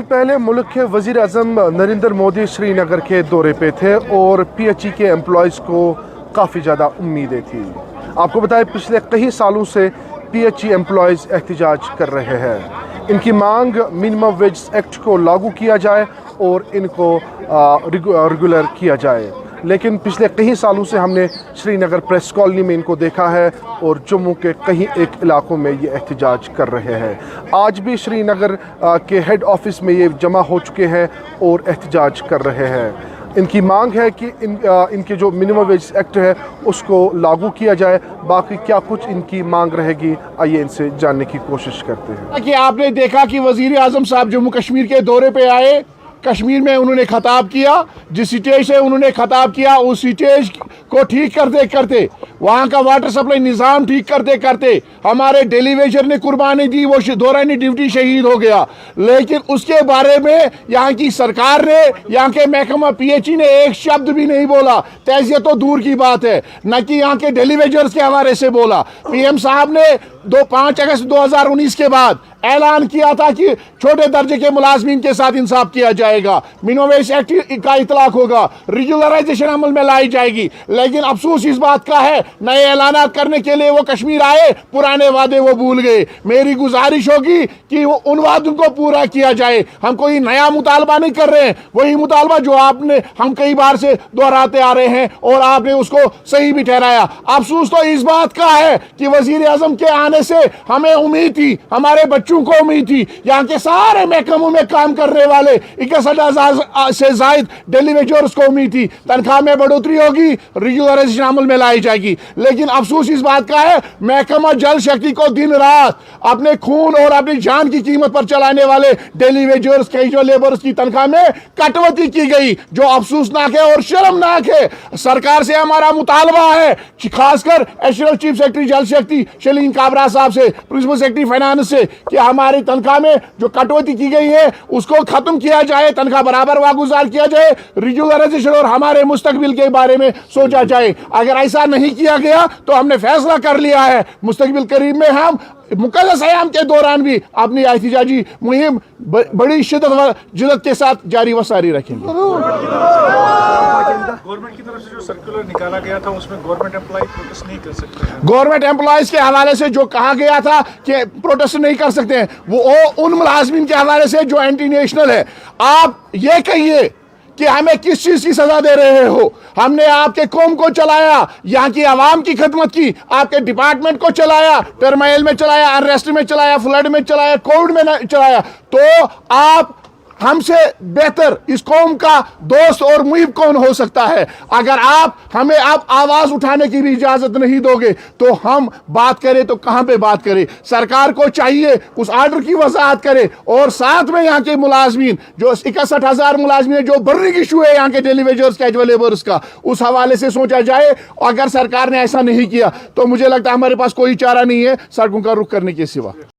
पहले मुल्क के वज़ीर आज़म नरेंद्र मोदी श्रीनगर के दौरे पे थे और PHE के एम्प्लॉयज़ को काफ़ी ज़्यादा उम्मीदें थी। आपको बताएं, पिछले कई सालों से PHE एम्प्लॉयज़ एहतजाज कर रहे हैं। इनकी मांग मिनिमम वेज एक्ट को लागू किया जाए और इनको रेगुलर किया जाए, लेकिन पिछले कई सालों से हमने श्रीनगर प्रेस कॉलोनी में इनको देखा है और जम्मू के कई एक इलाकों में ये एहतजाज कर रहे हैं। आज भी श्रीनगर के हेड ऑफिस में ये जमा हो चुके हैं और एहतजाज कर रहे हैं। इनकी मांग है कि इनके जो मिनिमम वेज एक्ट है उसको लागू किया जाए। बाकी क्या कुछ इनकी मांग रहेगी, आइए इनसे जानने की कोशिश करते हैं। कि आपने देखा कि वज़ीर आज़म साहब जम्मू कश्मीर के दौरे पे आए, कश्मीर में उन्होंने खताब किया, जिस स्टेज से उन्होंने खताब किया उस स्टेज को ठीक करते करते, वहाँ का वाटर सप्लाई निज़ाम ठीक करते करते हमारे डेलीवेजर ने कुर्बानी दी, वो दौरानी ड्यूटी शहीद हो गया। लेकिन उसके बारे में यहाँ की सरकार ने, यहाँ के महकमा PHE ने एक शब्द भी नहीं बोला। तैज़ियत तो दूर की बात है, न कि यहाँ के डेलीवेजर्स के हवाले से बोला। PM साहब ने 5 अगस्त 2019 के बाद ऐलान किया था कि छोटे दर्जे के मुलाजमीन के साथ इंसाफ किया जाएगा, मिनिमम वेज एक्ट का इतलाक होगा, रेगुलराइजेशन अमल में लाई जाएगी। लेकिन अफसोस इस बात का है, नए ऐलानात करने के लिए वो कश्मीर आए, पुराने वादे वो भूल गए। मेरी गुजारिश होगी कि वो उन वादों को पूरा किया जाए। हम कोई नया मुतालबा नहीं कर रहे हैं, वही मुतालबा जो हम कई बार से दोहराते आ रहे हैं और आपने उसको सही भी ठहराया। अफसोस तो इस बात का है कि वजीर आजम के आने से हमें उम्मीद थी, हमारे बच्चों को उम्मीद थी, यहाँ के सारे महकमों में काम करने वाले 61,000 से ज्यादा डेलीवेजर्स को उम्मीद थी तनख्वाह में बढ़ोतरी होगी, रेगुलराइजेशन अमल में लाई जाएगी। लेकिन अफसोस इस बात का है, महकमा जल शक्ति को दिन रात अपने खून और अपनी जान की कीमत पर चलाने वाले डेलीवेजर्स कैजुअल लेबर्स की तनख्वाह में कटौती की गई, जो अफसोसनाक है और शर्मनाक है। सरकार से हमारा मुतालबा है, खासकर एडिशनल चीफ सेक्रेटरी जल शक्ति शलीन काबरा साहब से, प्रिंसिपल सेक्रेटरी फाइनेंस से, कि हमारी तनख्वाह में जो कटौती की गई है उसको खत्म किया जाए, तनख्वाह बराबर वागुजार किया जाए, रेगुलराइजेशन और हमारे मुस्तकबिल के बारे में सोचा जाए। अगर ऐसा नहीं किया गया तो हमने फैसला कर लिया है, मुस्तकबिल करीब में हम मुक़द्दस अयाम के दौरान भी अपनी एहतिजाजी मुहिम बड़ी जिद्दत के साथ जारी व सारी रखेंगे। गवर्नमेंट की तरफ से जो सर्कुलर निकाला गया था उसमें गवर्नमेंट एम्प्लॉय प्रोटेस्ट नहीं कर सकते। गवर्नमेंट एम्प्लॉयज के हवाले से जो कहा गया था कि प्रोटेस्ट नहीं कर सकते हैं, वो उन मुलाजमीन के हवाले से जो एंटी नेशनल है। आप ये कहिए कि हमें किस चीज की सजा दे रहे हो? हमने आपके कौम को चलाया, यहाँ की आवाम की खिदमत की, आपके डिपार्टमेंट को चलाया, टर्माइल में चलाया, अनरेस्ट में चलाया, फ्लड में चलाया, कोविड में चलाया। तो आप हमसे बेहतर इस कौम का दोस्त और मुहिब कौन हो सकता है? अगर आप हमें आवाज उठाने की भी इजाजत नहीं दोगे तो हम बात करें तो कहां पे बात करें? सरकार को चाहिए उस आर्डर की वजाहत करे और साथ में यहाँ के मुलाजमीन जो 61,000 मुलाजमीन जो बर्निंग इशू है यहाँ के डेलीवेजर्स कैजुअल लेबर्स का, उस हवाले से सोचा जाए। अगर सरकार ने ऐसा नहीं किया तो मुझे लगता है हमारे पास कोई चारा नहीं है सड़कों का रुख करने के सिवा।